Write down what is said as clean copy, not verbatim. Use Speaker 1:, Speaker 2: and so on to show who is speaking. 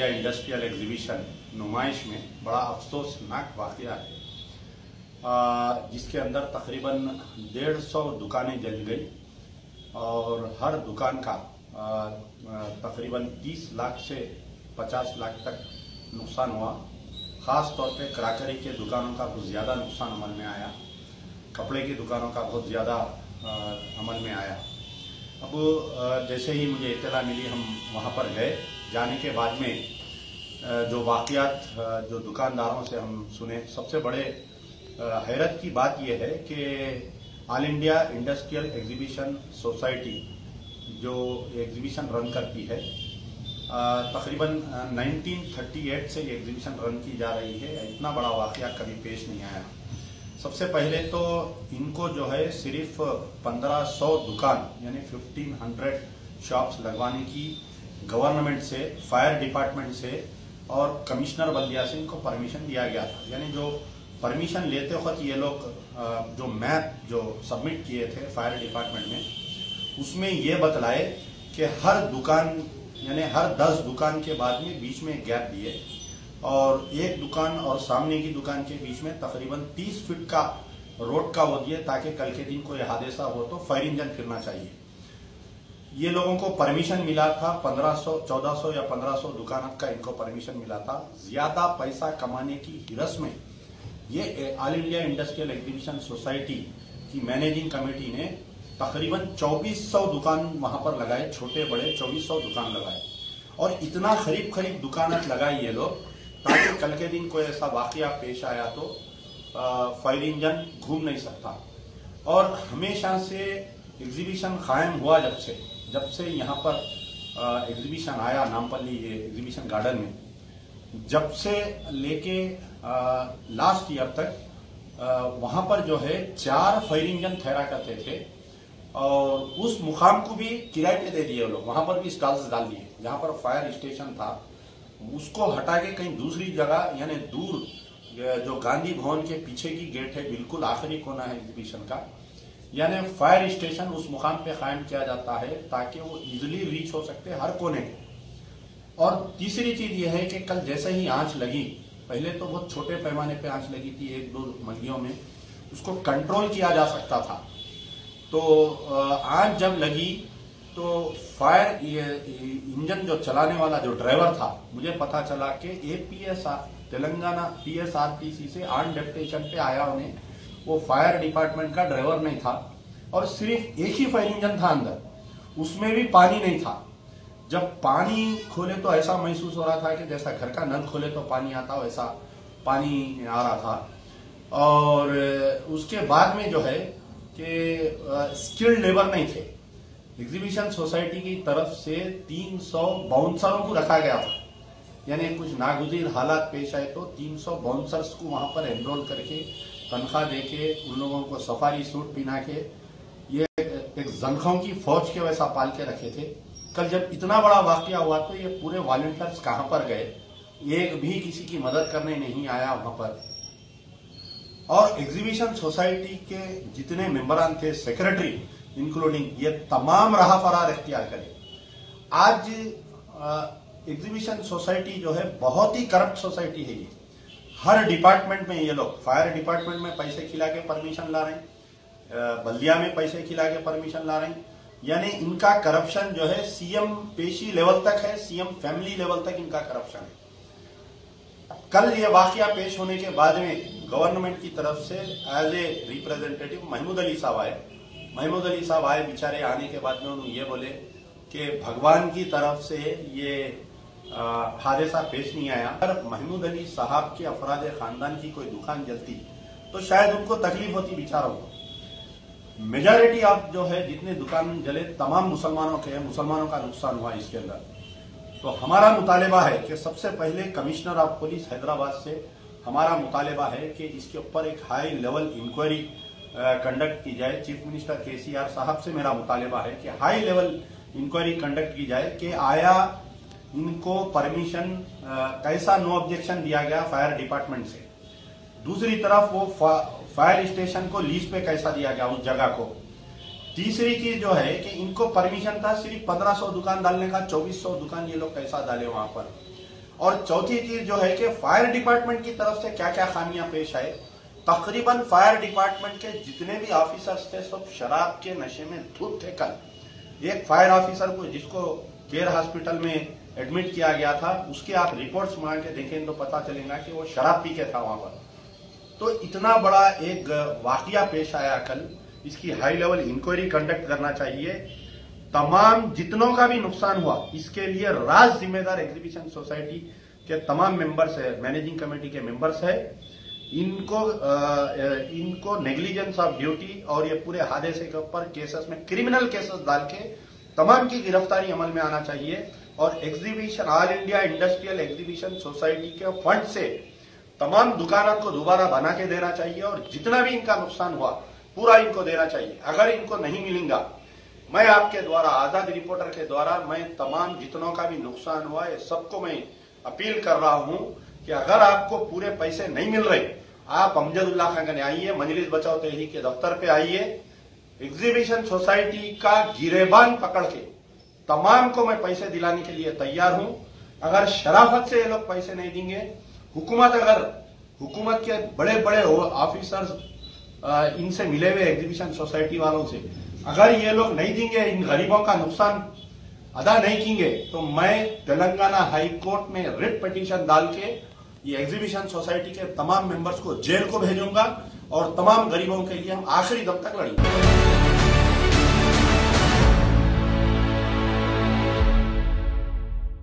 Speaker 1: India industrial exhibition नुमाइश में बड़ा अफसोसनाक वाकया है, जिसके अंदर तकरीबन 150 दुकानें जल गई और हर दुकान का तकरीबन 30 लाख से 50 लाख तक नुकसान हुआ। ख़ास तौर पे क्रॉकरी के दुकानों का कुछ ज़्यादा नुकसान अमल में आया, कपड़े की दुकानों का बहुत ज़्यादा अमल में आया। अब जैसे ही मुझे इत्तला मिली, हम वहाँ पर गए। जाने के बाद में जो वाक़यात जो दुकानदारों से हम सुने, सबसे बड़े हैरत की बात यह है कि all India industrial exhibition society जो एग्जीबिशन रन करती है, तकरीबन 1938 से ये एग्जीबिशन रन की जा रही है। इतना बड़ा वाक़या कभी पेश नहीं आया। सबसे पहले तो इनको जो है सिर्फ 1500 दुकान यानी 1500 शॉप्स लगवाने की गवर्नमेंट से, फायर डिपार्टमेंट से और कमिश्नर बल्दिया से इनको परमिशन दिया गया था। यानी जो परमिशन लेते वक्त ये लोग जो मैप जो सबमिट किए थे फायर डिपार्टमेंट में, उसमें ये बतलाए कि हर दुकान यानी हर 10 दुकान के बाद में बीच में गैप दिए और एक दुकान और सामने की दुकान के बीच में तकरीबन 30 फीट का रोड का वो दिए, ताकि कल के दिन कोई हादसा हो तो फायर इंजन फिरना चाहिए। ये लोगों को परमिशन मिला था 1500, 1400 या 1500 दुकान का इनको परमिशन मिला था। ज्यादा पैसा कमाने की हिरस में ये all India industrial exhibition society की मैनेजिंग कमेटी ने तकरीबन 2400 दुकान वहां पर लगाए, छोटे बड़े 2400 दुकान लगाए और इतना खरीब दुकान लगाई ये लोग, ताकि कल के दिन कोई ऐसा वाकया पेश आया तो फायर इंजन घूम नहीं सकता। और हमेशा से एग्जीबिशन कायम हुआ जब से यहाँ पर एग्जीबिशन आया नामपल्ली ये एग्जीबिशन गार्डन में, जब से लेके लास्ट ईयर तक वहां पर जो है 4 फायर इंजन ठहरा करते थे और उस मुकाम को भी किराए पे दे दिए लोग। वहां पर भी स्टॉल्स डाल दिए। जहां पर फायर स्टेशन था उसको हटा के कहीं दूसरी जगह, यानी दूर जो गांधी भवन के पीछे की गेट है, बिल्कुल आखिरी कोना है एग्जीबिशन का, यानी फायर स्टेशन उस मुकाम पे कायम किया जाता है ताकि वो इजिली रीच हो सकते हर कोने के। और तीसरी चीज ये है कि कल जैसे ही आंच लगी, पहले तो बहुत छोटे पैमाने पे आंच लगी थी 1-2 मंजियों में, उसको कंट्रोल किया जा सकता था। तो आंच जब लगी तो फायर इंजन जो चलाने वाला जो ड्राइवर था, मुझे पता चला कि तेलंगाना PSRTC से ऑन डेप्यूटेशन पे आया उन्हें, वो फायर डिपार्टमेंट का ड्राइवर नहीं था और सिर्फ एक ही फायर इंजन था अंदर, उसमें भी पानी नहीं था। जब पानी खोले तो ऐसा महसूस हो रहा था कि जैसा घर का नल खोले तो पानी आता हो, वैसा पानी आ रहा था। और उसके बाद में जो है कि स्किल्ड लेबर नहीं थे। एग्जीबिशन सोसाइटी की तरफ से 300 बाउंसरों को रखा गया था, यानी कुछ नागुज़ीर हालात पेश आए तो 300 बाउंसर्स को वहां पर एनरोल करके तनख्वाह देके उन लोगों को सफारी सूट पहना के ये एक जंखों की फौज के वैसा पाल के रखे थे। कल जब इतना बड़ा वाकया हुआ तो ये पूरे वॉलंटियर्स कहां पर गए? एक भी किसी की मदद करने नहीं आया वहां पर। और एग्जीबिशन सोसाइटी के जितने मेंबरान थे, सेक्रेटरी इंक्लूडिंग, ये तमाम राह फरार इख्तियार करे। आज एग्जीबिशन सोसाइटी जो है बहुत ही करप्ट सोसाइटी है। ये हर डिपार्टमेंट में ये लोग, फायर डिपार्टमेंट में पैसे खिला के परमिशन ला रहे हैं, बल्दिया में पैसे खिला के परमिशन ला रहे हैं, यानी इनका करप्शन जो है सीएम पेशी लेवल तक है, सीएम फैमिली लेवल तक इनका करप्शन है। कल ये वाकया पेश होने के बाद में गवर्नमेंट की तरफ से as a representative Mahmood Ali sahab आए। महमूद अली साहब आए, बेचारे आने के बाद में उन्होंने ये बोले कि भगवान की तरफ से ये हादसा पेश नहीं आया। अगर महमूद अली साहब के अफराद खानदान की कोई दुकान जलती तो शायद उनको तकलीफ होती बेचारों को। मेजॉरिटी ऑफ जो है जितने दुकान जले तमाम मुसलमानों के हैं, मुसलमानों का नुकसान हुआ इसके अंदर। तो हमारा मुतालिबा है कि सबसे पहले कमिश्नर ऑफ पुलिस हैदराबाद से हमारा मुतालिबा है कि इसके ऊपर एक हाई लेवल इंक्वायरी कंडक्ट की जाए। चीफ मिनिस्टर KCR साहब से मेरा मुतालिबा है कि हाई लेवल इंक्वायरी कंडक्ट की जाए कि आया इनको परमिशन कैसा नो ऑब्जेक्शन दिया गया फायर डिपार्टमेंट से। दूसरी तरफ वो फायर स्टेशन को लीज पे कैसा दिया गया उस जगह को। तीसरी चीज जो है कि इनको परमिशन था सिर्फ 1500 दुकान डालने का, 2400 दुकान ये लोग कैसा डाले वहां पर। और चौथी चीज जो है कि फायर डिपार्टमेंट की तरफ से क्या क्या खामियां पेश आए। तकरीबन फायर डिपार्टमेंट के जितने भी ऑफिसर्स थे सब शराब के नशे में धुत थे। कल एक फायर ऑफिसर को जिसको केयर हॉस्पिटल में एडमिट किया गया था, उसके आप रिपोर्ट्स मांग के देखें तो पता चलेगा कि वो शराब पी के था वहां पर। तो इतना बड़ा एक वाकया पेश आया कल, इसकी हाई लेवल इंक्वायरी कंडक्ट करना चाहिए। तमाम जितनों का भी नुकसान हुआ इसके लिए राज जिम्मेदार एग्जीबिशन सोसाइटी के तमाम मेंबर्स है, मैनेजिंग कमेटी के मेंबर्स है। इनको नेग्लिजेंस ऑफ ड्यूटी और ये पूरे हादसे के ऊपर केसेस में क्रिमिनल केसेस डाल के तमाम की गिरफ्तारी अमल में आना चाहिए। और exhibition all India industrial exhibition society के फंड से तमाम दुकानों को दोबारा बना के देना चाहिए और जितना भी इनका नुकसान हुआ पूरा इनको देना चाहिए। अगर इनको नहीं मिलेगा, मैं आपके द्वारा आजाद रिपोर्टर के द्वारा मैं तमाम जितनों का भी नुकसान हुआ है सबको मैं अपील कर रहा हूं कि अगर आपको पूरे पैसे नहीं मिल रहे, आप अमजदुल्ला खान गने आइए, मजलिस बचाओ तहरीक के दफ्तर पे आइए। एग्जीबिशन सोसाइटी का गिरेबान पकड़ के तमाम को मैं पैसे दिलाने के लिए तैयार हूं। अगर शराफत से ये लोग पैसे नहीं देंगे, हुकूमत के बड़े बड़े ऑफिसर्स इनसे मिले हुए एग्जीबिशन सोसाइटी वालों से, अगर ये लोग नहीं देंगे, इन गरीबों का नुकसान अदा नहीं करेंगे, तो मैं तेलंगाना हाई कोर्ट में रिट पिटीशन डाल के ये एग्जीबिशन सोसाइटी के तमाम मेंबर्स को जेल को भेजूंगा और तमाम गरीबों के लिए हम आखिरी दम तक लड़ेंगे।